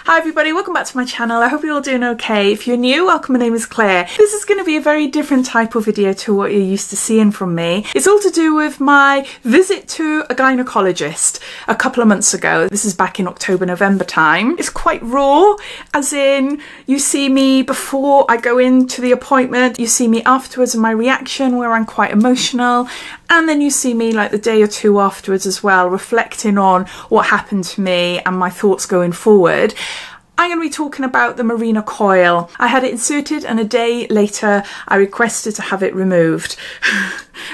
Hi everybody, welcome back to my channel. I hope you're all doing okay. If you're new, welcome, my name is Claire. This is going to be a very different type of video to what you're used to seeing from me. It's all to do with my visit to a gynecologist a couple of months ago. This is back in October, November time. It's quite raw, as in you see me before I go into the appointment, you see me afterwards and my reaction where I'm quite emotional, and then you see me like the day or two afterwards as well, reflecting on what happened to me and my thoughts going forward. I'm going to be talking about the Mirena Coil. I had it inserted and a day later I requested to have it removed.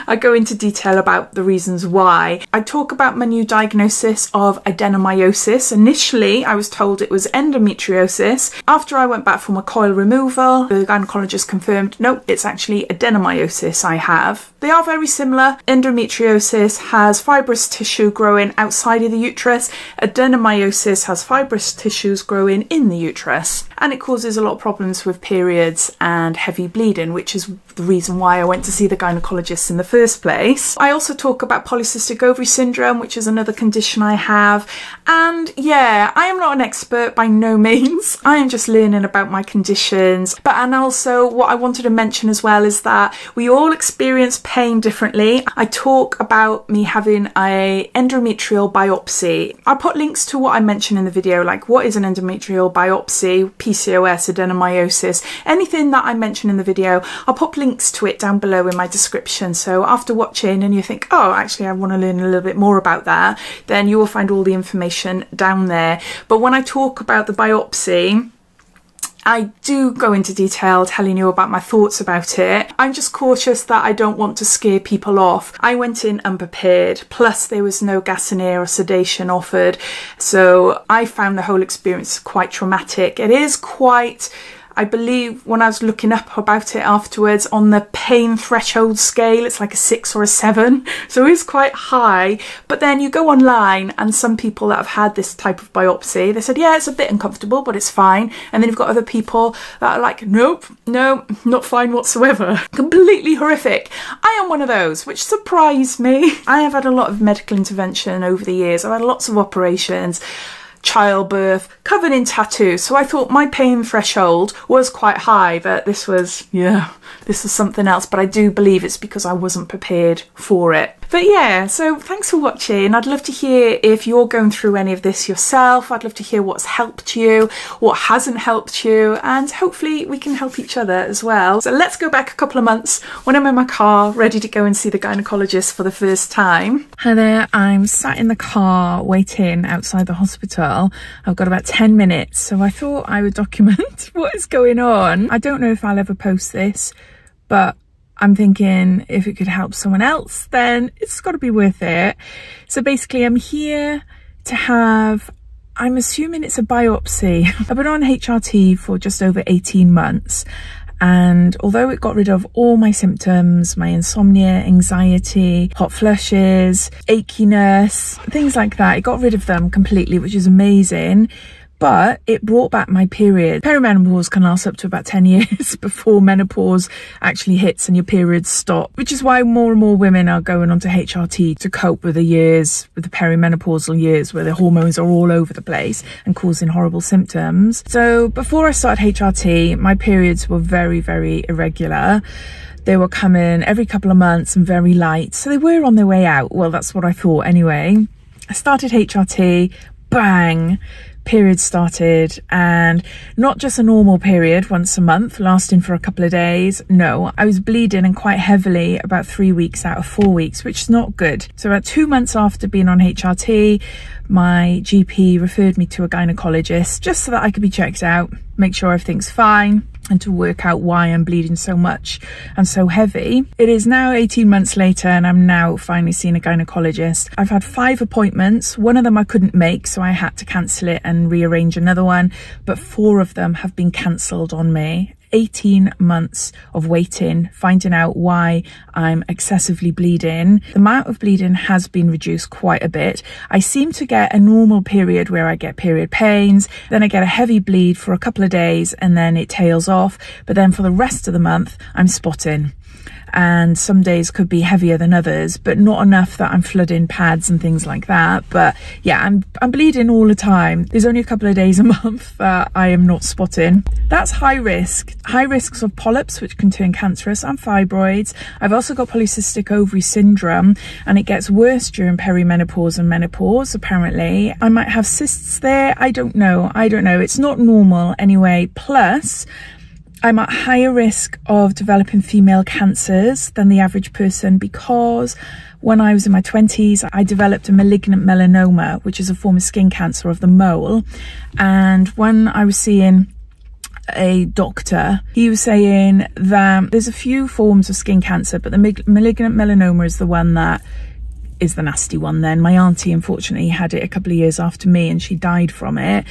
I go into detail about the reasons why. I talk about my new diagnosis of adenomyosis. Initially I was told it was endometriosis. After I went back for my coil removal, the gynecologist confirmed, no, it's actually adenomyosis I have. They are very similar. Endometriosis has fibrous tissue growing outside of the uterus. Adenomyosis has fibrous tissues growing in the uterus, and it causes a lot of problems with periods and heavy bleeding, which is the reason why I went to see the gynecologist in the first place. I also talk about polycystic ovary syndrome, which is another condition I have, and yeah, I am not an expert by no means. I am just learning about my conditions. And also what I wanted to mention as well is that we all experience pain differently. I talk about me having a endometrial biopsy. I'll put links to what I mentioned in the video, like what is an endometrial biopsy, PCOS, adenomyosis, anything that I mentioned in the video. I'll put links to it down below in my description, so after watching and you think, oh, actually I want to learn a little bit more about that, then you will find all the information down there. But when I talk about the biopsy, I do go into detail telling you about my thoughts about it. I'm just cautious that I don't want to scare people off. I went in unprepared, plus there was no gas and air or sedation offered, so I found the whole experience quite traumatic. It is quite, I believe when I was looking up about it afterwards, on the pain threshold scale, it's like a 6 or a 7. So it's quite high. But then you go online and some people that have had this type of biopsy, they said, yeah, it's a bit uncomfortable, but it's fine. And then you've got other people that are like, nope, no, not fine whatsoever. Completely horrific. I am one of those, which surprised me. I have had a lot of medical intervention over the years. I've had lots of operations, childbirth, covered in tattoos, so I thought my pain threshold was quite high, but this was, yeah, this is something else. But I do believe it's because I wasn't prepared for it. But yeah, so thanks for watching. I'd love to hear if you're going through any of this yourself. I'd love to hear what's helped you, what hasn't helped you, and hopefully we can help each other as well. So let's go back a couple of months when I'm in my car ready to go and see the gynecologist for the first time. Hi there, I'm sat in the car waiting outside the hospital. I've got about 10 minutes, so I thought I would document what is going on. I don't know if I'll ever post this, but I'm thinking if it could help someone else, then it's got to be worth it. So basically I'm here to have, I'm assuming it's a biopsy. I've been on HRT for just over 18 months. And although it got rid of all my symptoms, my insomnia, anxiety, hot flushes, achiness, things like that, it got rid of them completely, which is amazing. But it brought back my period. Perimenopause can last up to about 10 years before menopause actually hits and your periods stop, which is why more and more women are going onto HRT to cope with the years, with the perimenopausal years where the hormones are all over the place and causing horrible symptoms. So before I started HRT, my periods were very, very irregular. They were coming every couple of months and very light. So they were on their way out. Well, that's what I thought anyway. I started HRT, bang, period started, and not just a normal period once a month lasting for a couple of days. No, I was bleeding and quite heavily about 3 weeks out of 4 weeks, which is not good. So about 2 months after being on HRT, my GP referred me to a gynecologist just so that I could be checked out, make sure everything's fine, and to work out why I'm bleeding so much and so heavy. It is now 18 months later and I'm now finally seeing a gynecologist. I've had 5 appointments. One of them I couldn't make, so I had to cancel it and rearrange another one, but 4 of them have been cancelled on me. 18 months of waiting, finding out why I'm excessively bleeding. The amount of bleeding has been reduced quite a bit. I seem to get a normal period where I get period pains, then I get a heavy bleed for a couple of days and then it tails off. But then for the rest of the month, I'm spotting. and some days could be heavier than others, but not enough that I'm flooding pads and things like that. But yeah, I'm bleeding all the time. There's only a couple of days a month that I am not spotting. That's high risk. High risks of polyps, which can turn cancerous, and fibroids. I've also got polycystic ovary syndrome, and it gets worse during perimenopause and menopause, apparently. I might have cysts there. I don't know. It's not normal anyway. Plus, I'm at higher risk of developing female cancers than the average person, because when I was in my 20s, I developed a malignant melanoma, which is a form of skin cancer of the mole. And when I was seeing a doctor, he was saying that there's a few forms of skin cancer, but the malignant melanoma is the one that is the nasty one. Then my auntie unfortunately had it a couple of years after me, and she died from it.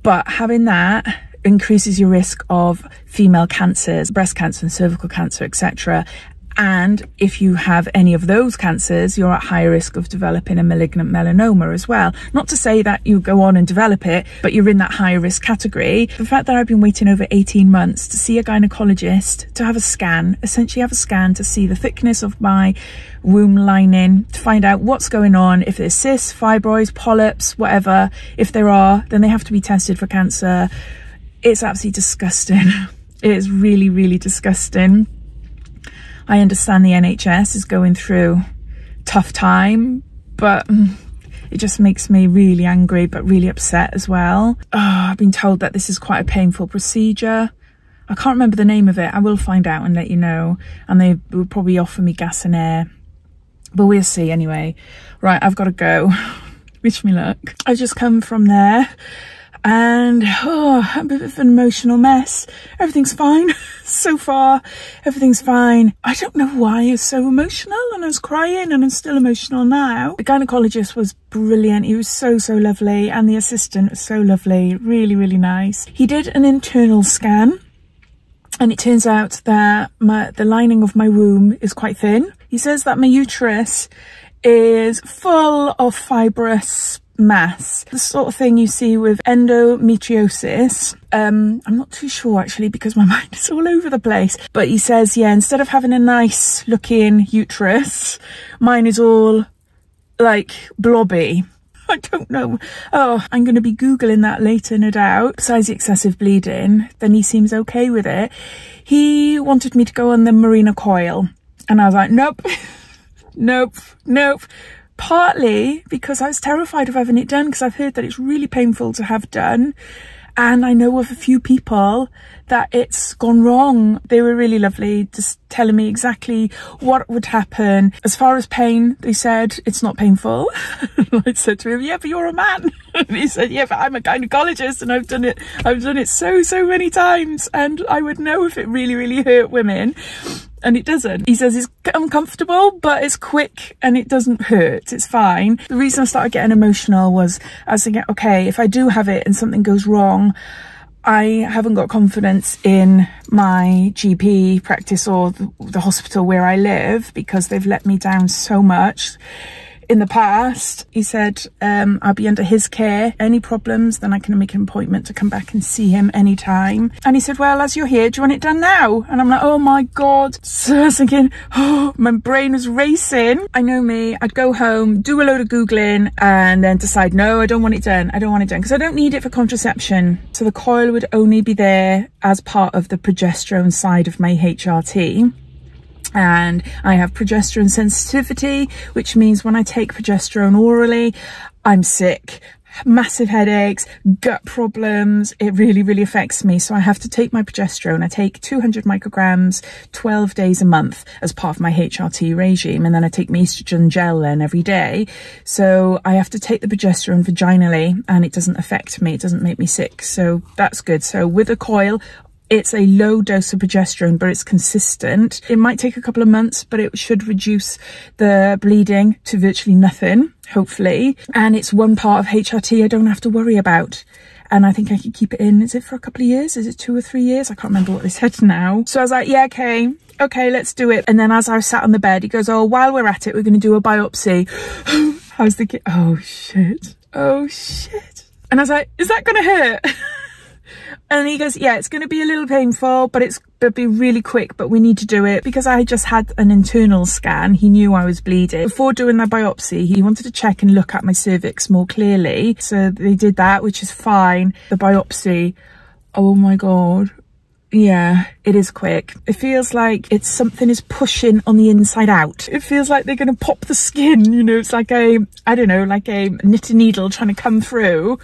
But having that increases your risk of female cancers, breast cancer and cervical cancer, etc. And if you have any of those cancers, you're at higher risk of developing a malignant melanoma as well. Not to say that you go on and develop it, but you're in that higher risk category. The fact that I've been waiting over 18 months to see a gynecologist, to have a scan, essentially have a scan to see the thickness of my womb lining, to find out what's going on, if there's cysts, fibroids, polyps, whatever. If there are, then they have to be tested for cancer. It's absolutely disgusting. It is really, really disgusting. I understand the NHS is going through a tough time, but it just makes me really angry, but really upset as well. Oh, I've been told that this is quite a painful procedure. I can't remember the name of it. I will find out and let you know. And they will probably offer me gas and air, but we'll see anyway. Right, I've got to go. Wish me luck. I've just come from there. And I'm a bit of an emotional mess. Everything's fine so far. Everything's fine. I don't know why I was so emotional, and I was crying, and I'm still emotional now. The gynecologist was brilliant. He was so lovely, and the assistant was so lovely. Really, really nice. He did an internal scan, and it turns out that the lining of my womb is quite thin. He says that my uterus is full of fibrous mass, the sort of thing you see with endometriosis. I'm not too sure actually, because my mind is all over the place, but he says, yeah, instead of having a nice looking uterus, mine is all like blobby. I don't know. Oh, I'm going to be Googling that later, no doubt. Besides the excessive bleeding, then he seems okay with it. He wanted me to go on the Mirena Coil, and I was like, nope, nope. Partly because I was terrified of having it done, because I've heard that it's really painful to have done. And I know of a few people that it's gone wrong. They were really lovely, just telling me exactly what would happen. As far as pain, they said it's not painful. I said to him, yeah, but you're a man. And he said, yeah, but I'm a gynecologist, and I've done it so many times, and I would know if it really hurt women. And it doesn't. He says it's uncomfortable, but it's quick and it doesn't hurt. It's fine. The reason I started getting emotional was I was thinking, okay, if I do have it and something goes wrong, I haven't got confidence in my GP practice or the hospital where I live, because they've let me down so much in the past. He said I'll be under his care. Any problems, then I can make an appointment to come back and see him anytime. And he said, well, as you're here, do you want it done now? And I'm like, oh my God. So I was thinking, oh, my brain was racing. I know me, I'd go home, do a load of Googling, and then decide, no, I don't want it done. I don't want it done, because I don't need it for contraception. So the coil would only be there as part of the progesterone side of my HRT. And I have progesterone sensitivity, which means when I take progesterone orally, I'm sick. Massive headaches, gut problems. It really affects me. So I have to take my progesterone. I take 200 micrograms 12 days a month as part of my HRT regime. And then I take my estrogen gel then every day. So I have to take the progesterone vaginally, and it doesn't affect me. It doesn't make me sick. So that's good. So with a coil, it's a low dose of progesterone, but it's consistent. It might take a couple of months, but it should reduce the bleeding to virtually nothing, hopefully. And it's one part of HRT I don't have to worry about. And I think I could keep it in, is it for a couple of years? Is it 2 or 3 years? I can't remember what they said now. So I was like, yeah, okay, let's do it. And then as I was sat on the bed, he goes, oh, while we're at it, we're going to do a biopsy. I was thinking, oh shit. And I was like, is that going to hurt? And he goes, yeah, it's going to be a little painful, but it'll be really quick, but we need to do it. Because I just had an internal scan, he knew I was bleeding. Before doing the biopsy, he wanted to check and look at my cervix more clearly. So they did that, which is fine. The biopsy, oh my God. Yeah, it is quick. It feels like it's something is pushing on the inside out. It feels like they're going to pop the skin, you know, it's like a, I don't know, like a knitting needle trying to come through.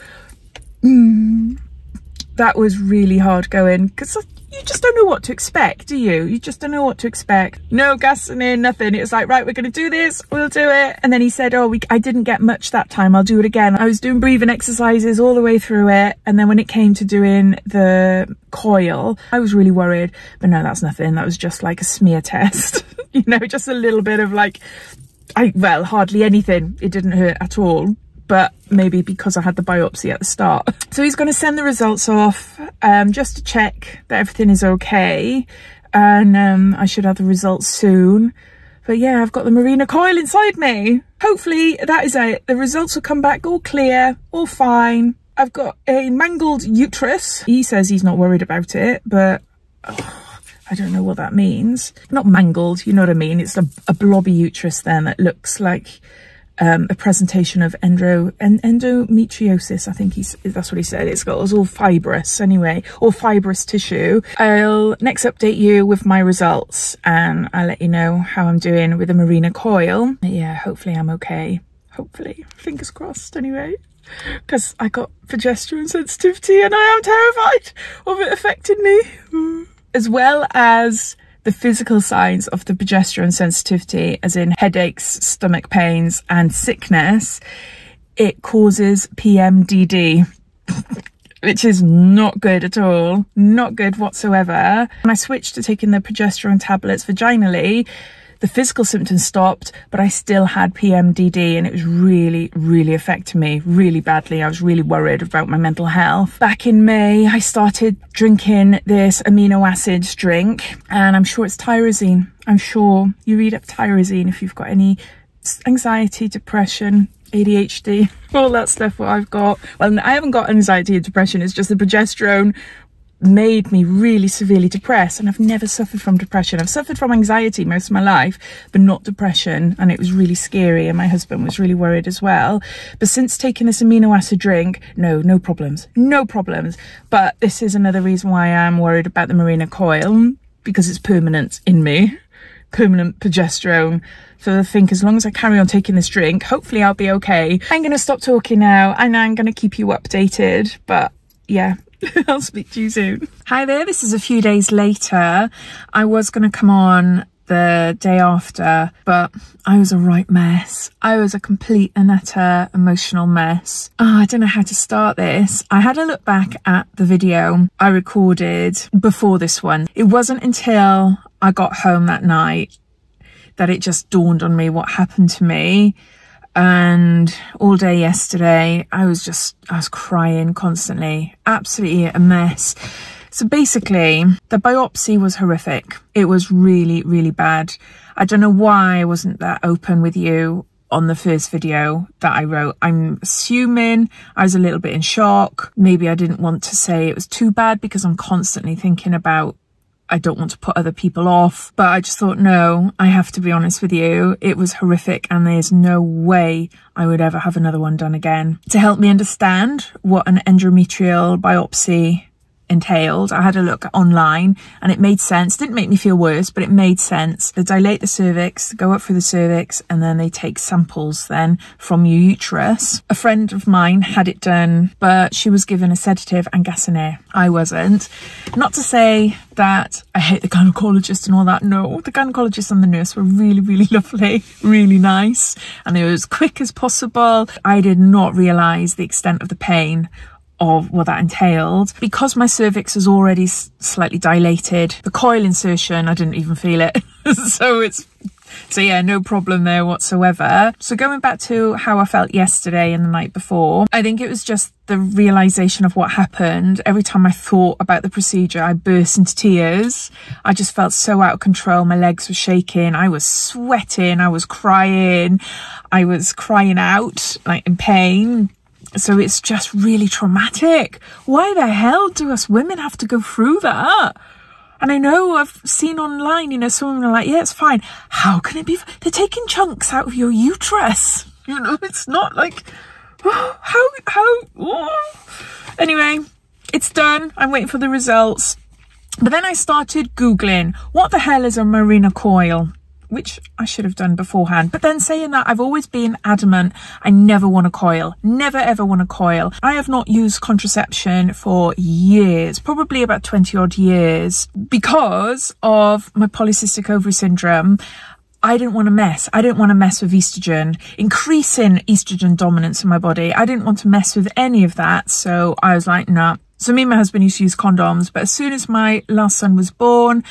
That was really hard going, because you just don't know what to expect, do you? You just don't know what to expect. No gassing in, nothing. It was like, right, we're going to do this, we'll do it. And then he said, oh, I didn't get much that time, I'll do it again. I was doing breathing exercises all the way through it. And then when it came to doing the coil, I was really worried. But no, that's nothing. That was just like a smear test. You know, just a little bit of like, well, hardly anything. It didn't hurt at all. But maybe because I had the biopsy at the start. So he's going to send the results off just to check that everything is okay. And I should have the results soon. But yeah, I've got the Mirena Coil inside me. Hopefully that is it. The results will come back all clear, all fine. I've got a mangled uterus. He says he's not worried about it, but I don't know what that means. Not mangled, you know what I mean? It's a blobby uterus then that looks like a presentation of endometriosis, I think that's what he said. It's all fibrous anyway, all fibrous tissue. I'll next update you with my results and I'll let you know how I'm doing with the Mirena Coil. Yeah, hopefully I'm okay. Hopefully, fingers crossed anyway. Because I got progesterone sensitivity and I am terrified of it affecting me. As well as the physical signs of the progesterone sensitivity, as in headaches, stomach pains and sickness, it causes PMDD, which is not good at all, not good whatsoever. When I switched to taking the progesterone tablets vaginally, the physical symptoms stopped, but I still had PMDD and it was really, really affecting me really badly. I was really worried about my mental health. Back in May, I started drinking this amino acids drink and I'm sure it's tyrosine. I'm sure you read up tyrosine if you've got any anxiety, depression, ADHD, all that stuff what I've got. Well, I haven't got anxiety or depression, it's just the progesterone made me really severely depressed, and I've never suffered from depression. I've suffered from anxiety most of my life, but not depression, and it was really scary, and my husband was really worried as well. But since taking this amino acid drink, no problems, no problems. But this is another reason why I'm worried about the Mirena Coil, because it's permanent in me, permanent progesterone. So I think as long as I carry on taking this drink, hopefully I'll be okay. I'm going to stop talking now, and I'm going to keep you updated, but yeah. I'll speak to you soon. Hi there, this is a few days later. I was going to come on the day after, but I was a right mess. I was a complete and utter emotional mess. I don't know how to start this. I had a look back at the video I recorded before this one. It wasn't until I got home that night that it just dawned on me what happened to me. And all day yesterday, I was crying constantly, absolutely a mess. So basically, the biopsy was horrific. It was really, really bad. I don't know why I wasn't that open with you on the first video that I wrote. I'm assuming I was a little bit in shock. Maybe I didn't want to say it was too bad because I'm constantly thinking about I don't want to put other people off, but I just thought, no, I have to be honest with you. It was horrific and there's no way I would ever have another one done again. To help me understand what an endometrial biopsy entailed, I had a look online and it made sense. Didn't make me feel worse, but it made sense. They dilate the cervix, go up through the cervix, and then they take samples then from your uterus. A friend of mine had it done, but she was given a sedative and gas and air. I wasn't. Not to say that I hate the gynecologist and all that. No, the gynecologist and the nurse were really, really lovely, really nice, and they were as quick as possible. I did not realise the extent of the pain of what that entailed. Because my cervix is already slightly dilated, the coil insertion, I didn't even feel it. So yeah, no problem there whatsoever. So going back to how I felt yesterday and the night before, I think it was just the realization of what happened. Every time I thought about the procedure, I burst into tears. I just felt so out of control. My legs were shaking. I was sweating. I was crying. I was crying out, like in pain. So it's just really traumatic. Why the hell do us women have to go through that? And I know I've seen online, you know, some women are like, yeah, it's fine. How can it be? They're taking chunks out of your uterus. You know, it's not like, Anyway, it's done. I'm waiting for the results. But then I started Googling, what the hell is a Mirena Coil? Which I should have done beforehand. But then saying that, I've always been adamant, I never want a coil. Never ever want a coil. I have not used contraception for years, probably about 20 odd years, because of my polycystic ovary syndrome. I didn't want to mess. I didn't want to mess with estrogen, increasing estrogen dominance in my body. I didn't want to mess with any of that. So I was like, nah. So me and my husband used to use condoms. But as soon as my last son was born,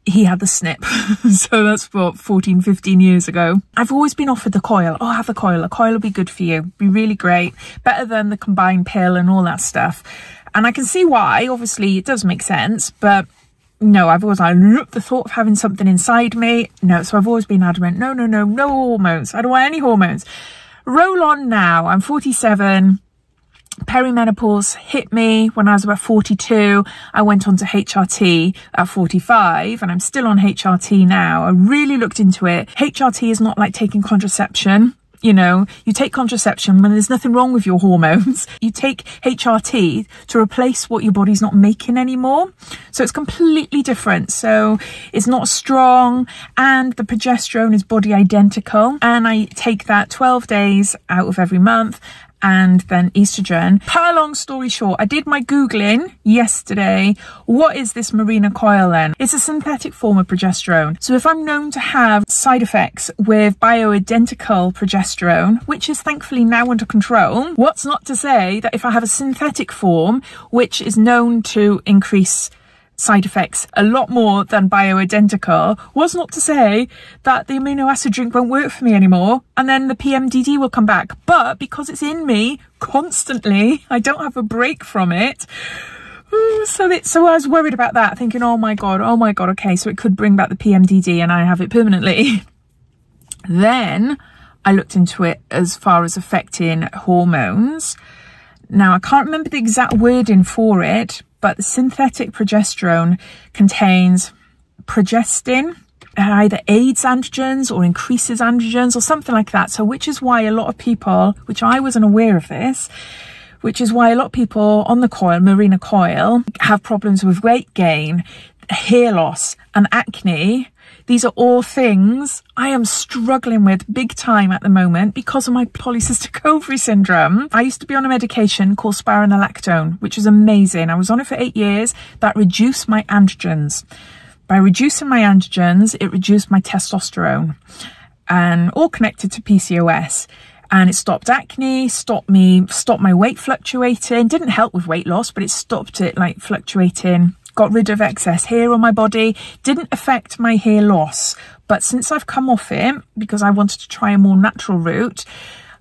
he had the snip. So that's what, 14, 15 years ago. I've always been offered the coil. Oh, have the coil. A coil will be good for you. Be really great. Better than the combined pill and all that stuff. And I can see why. Obviously, it does make sense. But no, I've always like, the thought of having something inside me. No, so I've always been adamant. No hormones. I don't want any hormones. Roll on now. I'm 47. Perimenopause hit me when I was about 42. I went on to HRT at 45 and I'm still on HRT now. I really looked into it. HRT is not like taking contraception. You know, you take contraception when there's nothing wrong with your hormones. You take HRT to replace what your body's not making anymore. So it's completely different. So it's not strong and the progesterone is body identical. And I take that 12 days out of every month. And then estrogen. Cut a long story short, I did my Googling yesterday. What is this Mirena Coil then? It's a synthetic form of progesterone. So if I'm known to have side effects with bioidentical progesterone, which is thankfully now under control, what's not to say that if I have a synthetic form, which is known to increase side effects a lot more than bioidentical, was not to say that the amino acid drink won't work for me anymore and then the PMDD will come back. But because it's in me constantly, I don't have a break from it. So I was worried about that, thinking, oh my god, okay, so it could bring back the PMDD and I have it permanently. Then I looked into it as far as affecting hormones. Now, I can't remember the exact wording for it, but the synthetic progesterone contains progestin. It either aids androgens or increases androgens or something like that. So which is why a lot of people, which I wasn't aware of this, which is why a lot of people on the coil, Mirena Coil, have problems with weight gain, hair loss and acne. These are all things I am struggling with big time at the moment because of my polycystic ovary syndrome. I used to be on a medication called spironolactone, which is amazing. I was on it for 8 years. That reduced my androgens. By reducing my androgens, it reduced my testosterone, and all connected to PCOS. And it stopped acne, stopped my weight fluctuating. Didn't help with weight loss, but it stopped it like fluctuating. Got rid of excess hair on my body, didn't affect my hair loss. But since I've come off it, because I wanted to try a more natural route,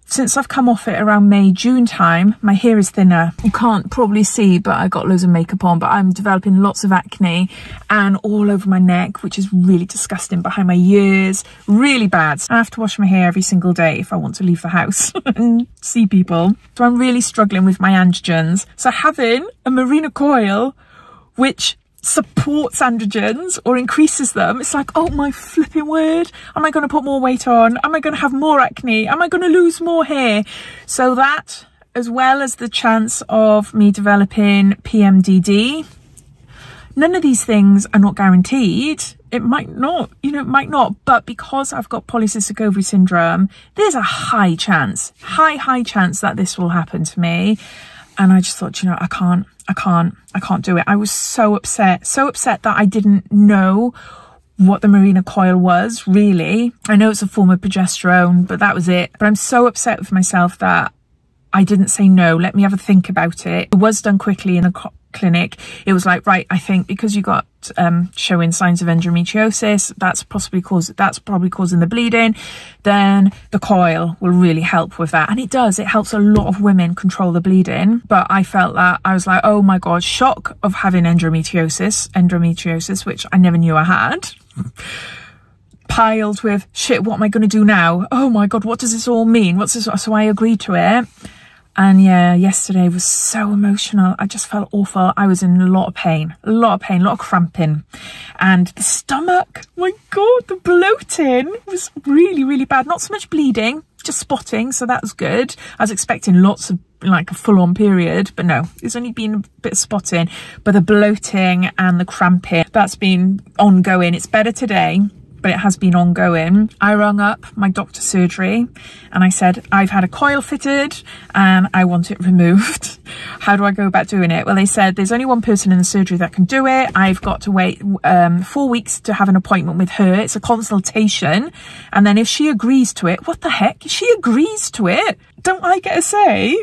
since I've come off it around May, June time, my hair is thinner. You can't probably see, but I got loads of makeup on, but I'm developing lots of acne and all over my neck, which is really disgusting, behind my ears, really bad. I have to wash my hair every single day if I want to leave the house and see people. So I'm really struggling with my androgens. So having a Mirena Coil, which supports androgens or increases them, it's like, oh my flipping word, am I going to put more weight on? Am I going to have more acne? Am I going to lose more hair? So that, as well as the chance of me developing PMDD, none of these things are not guaranteed. It might not, it might not, but because I've got polycystic ovary syndrome, there's a high chance that this will happen to me. And I just thought, I can't do it. I was so upset that I didn't know what the Mirena Coil was, really. I know it's a form of progesterone, but that was it. But I'm so upset with myself that I didn't say no. Let me have a think about it. It was done quickly in the clinic. It was like, right, I think because you got showing signs of endometriosis, that's probably causing the bleeding, then the coil will really help with that. And it does. It helps a lot of women control the bleeding. But I felt that I was like, oh my god, shock of having endometriosis, which I never knew I had. Piled with shit, what am I going to do now? Oh my god, what does this all mean? What's this? So I agreed to it. And yeah, yesterday was so emotional. I just felt awful. I was in a lot of pain, a lot of cramping. And the stomach, my God, the bloating was really, really bad. Not so much bleeding, just spotting. So that was good. I was expecting lots of like a full-on period, but no, there's only been a bit of spotting. But the bloating and the cramping, that's been ongoing. It's better today, but it has been ongoing. I rung up my doctor's surgery and I said, I've had a coil fitted and I want it removed. How do I go about doing it? Well, they said there's only one person in the surgery that can do it. I've got to wait 4 weeks to have an appointment with her. It's a consultation. And then if she agrees to it, what the heck? If she agrees to it, don't I get a say?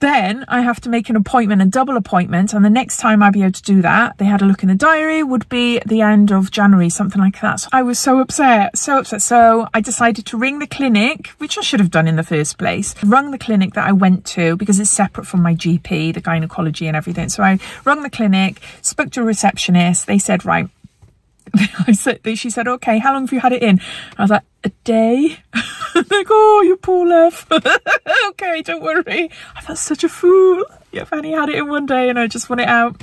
Then I have to make an appointment, a double appointment, and the next time I'd be able to do that, they had a look in the diary, would be the end of January, something like that. So I was so upset, so upset. So I decided to ring the clinic, which I should have done in the first place. Rung the clinic that I went to because it's separate from my GP, the gynecology and everything. So I rung the clinic, spoke to a receptionist. They said, right, she said, okay, how long have you had it in? I was like, a day. Like, oh, you poor love. Okay, don't worry. I felt such a fool. I've only had it in one day and I just want it out.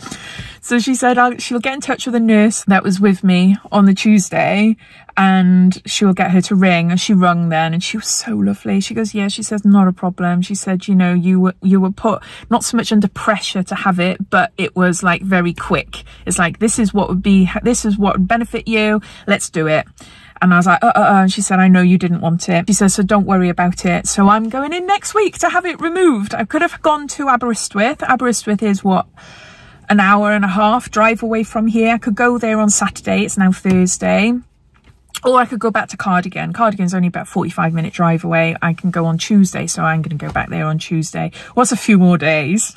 So she said she'll get in touch with a nurse that was with me on the Tuesday and she'll get her to ring. And she rung then and she was so lovely. She goes, yeah, she says, not a problem. She said, you know, you were put not so much under pressure to have it, but it was like very quick. It's like, this is what would benefit you. Let's do it. And I was like, and she said, I know you didn't want it. She says, so don't worry about it. So I'm going in next week to have it removed. I could have gone to Aberystwyth. Aberystwyth is what, an hour and a half drive away from here. I could go there on Saturday. It's now Thursday. Or I could go back to Cardigan. Cardigan's only about 45-minute drive away. I can go on Tuesday, so I'm going to go back there on Tuesday. What's a few more days?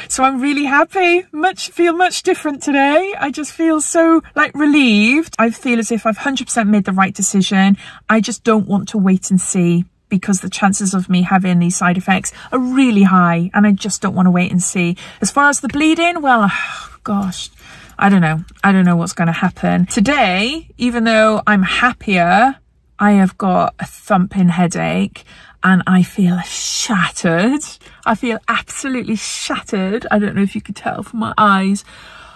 So I'm really happy. Feel much different today. I just feel so like relieved. I feel as if I've 100% made the right decision. I just don't want to wait and see because the chances of me having these side effects are really high and I just don't want to wait and see. As far as the bleeding, well, gosh, I don't know. I don't know what's going to happen. Today, even though I'm happier, I have got a thumping headache and I feel shattered. I feel absolutely shattered. I don't know if you could tell from my eyes.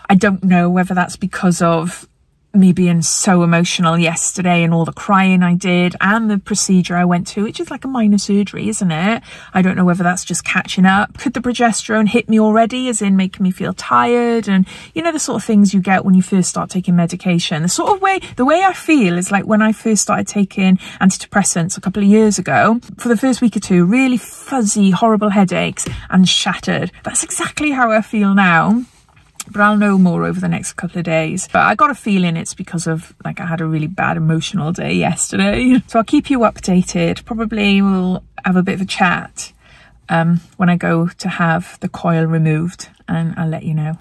I don't know whether that's because of me being so emotional yesterday and all the crying I did and the procedure I went to, which is like a minor surgery, isn't it? I don't know whether that's just catching up. Could the progesterone hit me already, as in making me feel tired? And you know, the sort of things you get when you first start taking medication. The way I feel is like when I first started taking antidepressants a couple of years ago, for the first week or two, really fuzzy, horrible headaches and shattered. That's exactly how I feel now. But I'll know more over the next couple of days. But I got a feeling it's because of, like, I had a really bad emotional day yesterday. So I'll keep you updated. Probably we'll have a bit of a chat when I go to have the coil removed, and I'll let you know.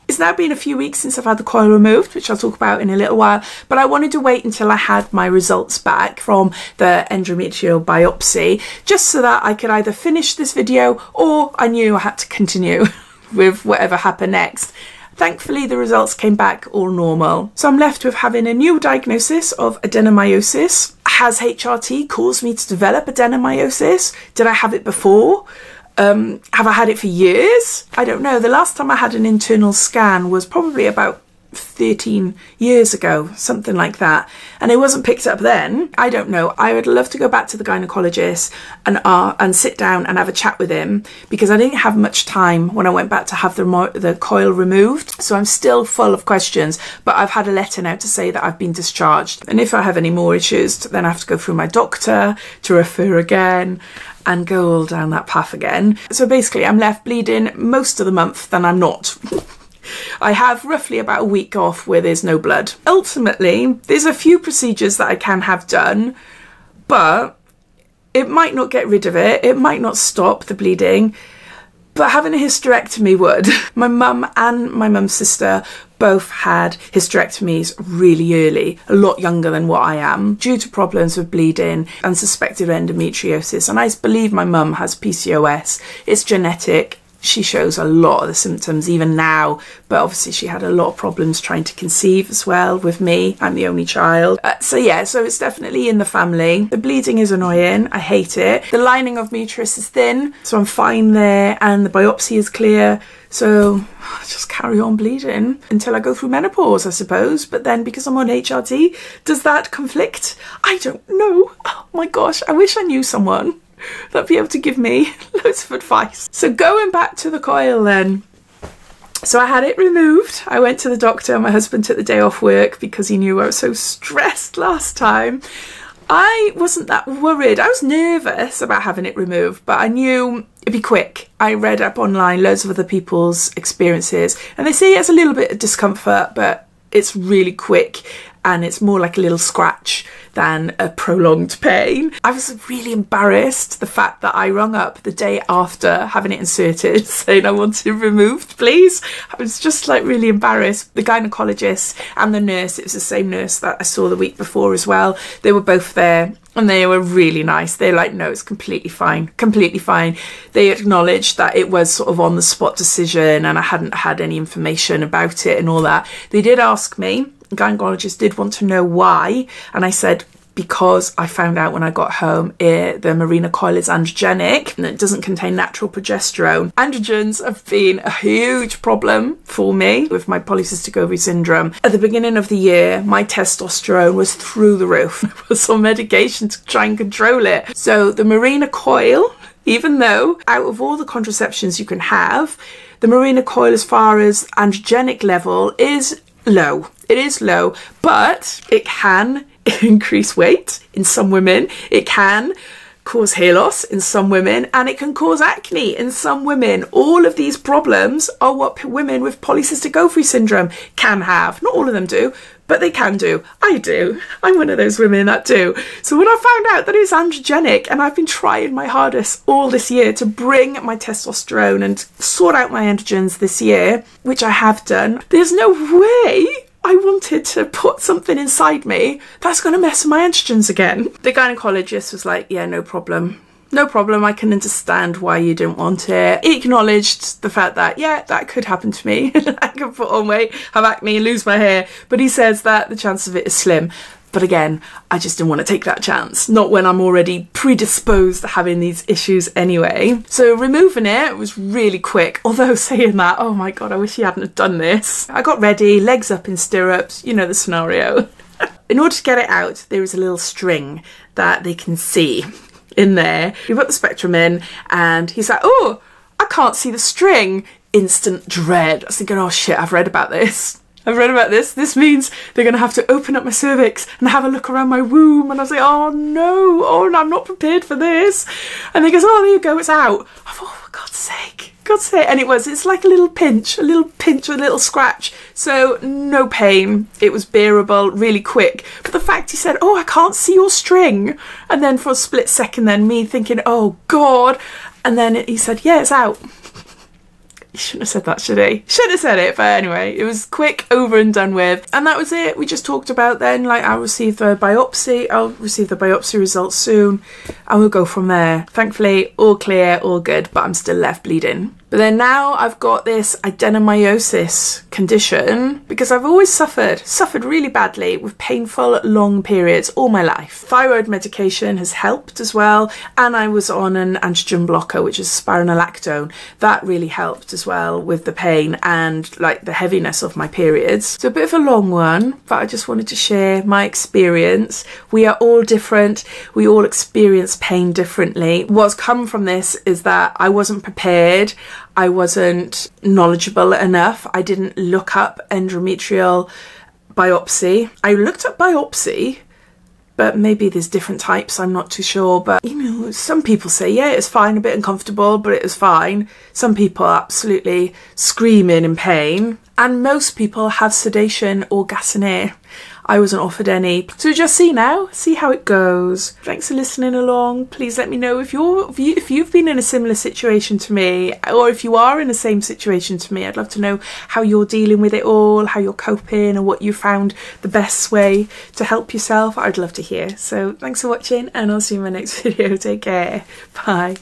It's now been a few weeks since I've had the coil removed, which I'll talk about in a little while, but I wanted to wait until I had my results back from the endometrial biopsy, just so that I could either finish this video or I knew I had to continue with whatever happened next. Thankfully, the results came back all normal. So I'm left with having a new diagnosis of adenomyosis. Has HRT caused me to develop adenomyosis? Did I have it before? Have I had it for years? I don't know. The last time I had an internal scan was probably about 13 years ago, something like that, and it wasn't picked up then. I don't know. I would love to go back to the gynecologist and sit down and have a chat with him, because I didn't have much time when I went back to have the coil removed, so I'm still full of questions. But I've had a letter now to say that I've been discharged, and if I have any more issues, then I have to go through my doctor to refer again and go all down that path again. So basically I'm left bleeding most of the month, then I'm not. I have roughly about a week off where there's no blood. Ultimately, there's a few procedures that I can have done, but it might not get rid of it. It might not stop the bleeding, but having a hysterectomy would. My mum and my mum's sister both had hysterectomies really early, a lot younger than what I am, due to problems with bleeding and suspected endometriosis. And I believe my mum has PCOS. It's genetic. she shows a lot of the symptoms even now, but obviously she had a lot of problems trying to conceive as well with me. I'm the only child. So yeah, so it's definitely in the family. The bleeding is annoying. I hate it. The lining of my uterus is thin, so I'm fine there, and the biopsy is clear. So I just carry on bleeding until I go through menopause, I suppose. But then because I'm on HRT, does that conflict? I don't know. Oh my gosh, I wish I knew someone that'd be able to give me loads of advice. So going back to the coil then. So I had it removed. I went to the doctor. My husband took the day off work because he knew I was so stressed last time. I wasn't that worried. I was nervous about having it removed, but I knew it'd be quick. I read up online loads of other people's experiences, and they say it's a little bit of discomfort, but it's really quick, and it's more like a little scratch than a prolonged pain. I was really embarrassed, the fact that I rung up the day after having it inserted saying I want it removed, please. I was just like really embarrassed. The gynecologist and the nurse, it was the same nurse that I saw the week before as well, they were both there. And they were really nice. They're like, no, it's completely fine, completely fine. They acknowledged that it was sort of on the spot decision and I hadn't had any information about it and all that. They did ask me, the gynecologist did want to know why. And I said, because I found out when I got home the Mirena Coil is androgenic and it doesn't contain natural progesterone. Androgens have been a huge problem for me with my polycystic ovary syndrome. At the beginning of the year, my testosterone was through the roof. I was on medication to try and control it. So the Mirena Coil, even though out of all the contraceptions you can have, the Mirena Coil as far as androgenic level is low. It is low, but it can increase weight in some women, it can cause hair loss in some women, and it can cause acne in some women. All of these problems are what women with polycystic ovary syndrome can have. Not all of them do, but they can do. I do. I'm one of those women that do. So when I found out that it's androgenic, and I've been trying my hardest all this year to bring my testosterone and sort out my androgens this year, which I have done, there's no way I wanted to put something inside me that's going to mess with my androgens again. The gynecologist was like, yeah, no problem. No problem, I can understand why you didn't want it. He acknowledged the fact that, yeah, that could happen to me. I could put on weight, have acne, lose my hair. But he says that the chance of it is slim. But again, I just didn't want to take that chance. Not when I'm already predisposed to having these issues anyway. So removing it was really quick. Although saying that, oh my God, I wish he hadn't have done this. I got ready, legs up in stirrups, you know the scenario. In order to get it out, there is a little string that they can see in there. We put the spectrum in and he's like, oh, I can't see the string. Instant dread. I was thinking, oh shit, I've read about this. I've read about this. This means they're going to have to open up my cervix and have a look around my womb. And I was like, oh no, I'm not prepared for this. And they goes, oh, there you go, it's out. I thought, oh, for God's sake, God's sake. And it's like a little pinch, a little scratch. So no pain. It was bearable, really quick. But the fact he said, oh, I can't see your string. And then for a split second, then me thinking, oh God. And then he said, yeah, it's out. He shouldn't have said that, should he? Shouldn't have said it, but anyway, it was quick, over and done with. And that was it. We just talked about then, like, I'll receive the biopsy results soon, and we'll go from there. Thankfully, all clear, all good, but I'm still left bleeding. But then now I've got this adenomyosis condition because I've always suffered really badly with painful long periods all my life. Thyroid medication has helped as well, and I was on an androgen blocker, which is spironolactone. That really helped as well with the pain and like the heaviness of my periods. So a bit of a long one, but I just wanted to share my experience. We are all different. We all experience pain differently. What's come from this is that I wasn't prepared. I wasn't knowledgeable enough. I didn't look up endometrial biopsy. I looked up biopsy, but maybe there's different types, I'm not too sure. But, you know, some people say, yeah, it's fine, a bit uncomfortable, but it was fine. Some people are absolutely screaming in pain. And most people have sedation or gas in air. I wasn't offered any. So just see now, see how it goes. Thanks for listening along. Please let me know if you've been in a similar situation to me, or if you are in the same situation to me. I'd love to know how you're dealing with it all, how you're coping, and what you found the best way to help yourself. I'd love to hear. So thanks for watching, and I'll see you in my next video. Take care. Bye.